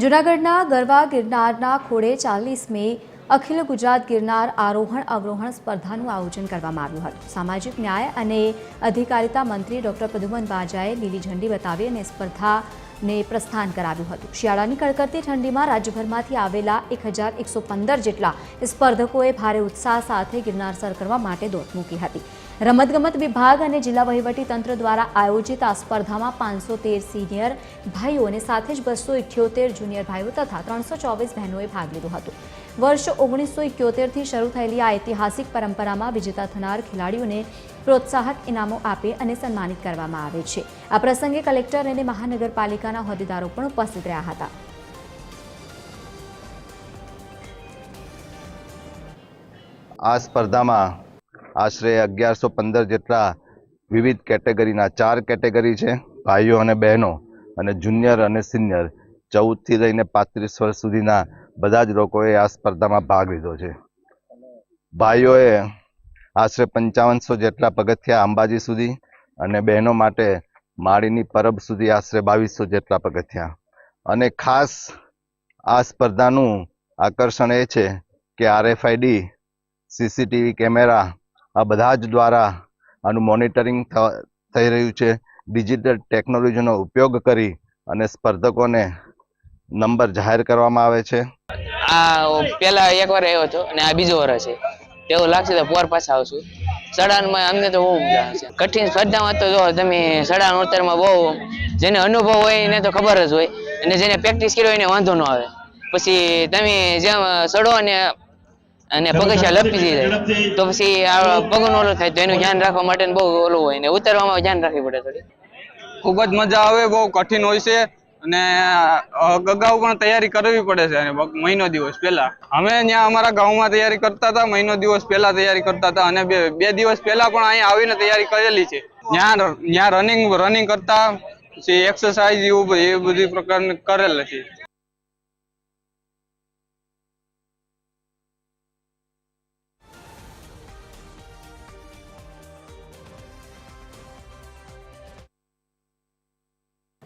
જૂનાગઢના ગરવા ગિરનારના ખોડે 40મી અખિલ ગુજરાત ગિરનાર આરોહણ અવરોહણ સ્પર્ધાનું આયોજન કરવામાં આવ્યું હતું। સામાજિક ન્યાય અને અધિકારિતા મંત્રી ડોક્ટર પ્રદ્યુમન બાજાએ લીલી ઝંડી બતાવી અને સ્પર્ધાને પ્રસ્થાન કરાવ્યું હતું। શિયાળાની કડકડતી ઠંડીમાં રાજ્યભરમાંથી આવેલા 1115 જેટલા સ્પર્ધકોએ ભારે ઉત્સાહ સાથે ગિરનાર સર કરવા માટે દોટ મૂકી હતી। રમતગમત વિભાગ અને જિલ્લા વહીવટી તંત્ર દ્વારા આયોજિત આ સ્પર્ધામાં 513 સિનિયર ભાઈઓ અને સાથે જ 278 જુનિયર ભાઈઓ તથા 324 બહેનોએ ભાગ લીધો હતો। વર્ષ 1971થી શરૂ થયેલી આ ઐતિહાસિક પરંપરામાં વિજેતા થનાર ખેલાડીઓને પ્રોત્સાહક ઇનામો આપી અને સન્માનિત કરવામાં આવે છે। આ પ્રસંગે કલેક્ટર અને મહાનગરપાલિકાના હોદ્દેદારો પણ ઉપસ્થિત રહ્યા હતા। આ સ્પર્ધામાં આશરે 1115 જેટલા વિવિધ કેટેગરીના 4 કેટેગરી છે, ભાઈઓ અને બહેનો, અને જુનિયર અને સિનિયર 14 થી લઈને 35 વર્ષ સુધીના બધા જ લોકોએ આ સ્પર્ધામાં ભાગ લીધો છે। ભાઈઓએ આશરે 5500 જેટલા પગથિયા અંબાજી સુધી અને બહેનો માટે માળીની પરબ સુધી આશરે 2200 જેટલા પગથિયા। અને ખાસ આ સ્પર્ધાનું આકર્ષણ એ છે કે RFID CCTV કેમેરા આ બધા જ દ્વારા આનું મોનિટરિંગ થઈ રહ્યું છે। ડિજિટલ ટેકનોલોજીનો ઉપયોગ કરી અને સ્પર્ધકોને નંબર જાહેર કરવામાં આવે છે। આ પહેલા એકવાર આવ્યો હતો અને આ બીજો વર્ષ છે, એવું લાગશે તો પોર પાછા આવશું। સડાનમાં અમને તો બહુ મજા આવે છે। કઠિન સ્પર્ધામાં તો જો તમે સડાન ઉતરમાં બહુ જેને અનુભવ હોય એને તો ખબર જ હોય, અને જેને પ્રેક્ટિસ કરી હોય એને વાંધો ન આવે। પછી તમે જેમ સડો અને પગથિયા લપસી જાય તો પછી આ પગનું ઓલું થાય, તો એનું ધ્યાન રાખવા માટે બહુ ઓલું હોય ને ઉતરવામાં ધ્યાન રાખવી પડે થોડી। ખૂબ જ મજા આવે, બહુ કઠિન હોય છે અને અગાઉ પણ તૈયારી કરવી પડે છે મહિનો દિવસ પહેલા। અમે ત્યાં અમારા ગામમાં તૈયારી કરતા હતા, મહિનો દિવસ પહેલા તૈયારી કરતા હતા અને બે દિવસ પહેલા પણ અહીંયા આવીને તૈયારી કરેલી છે। ત્યાં રનિંગ કરતા પછી એક્સરસાઇઝ એ બધી પ્રકારની કરેલ છે।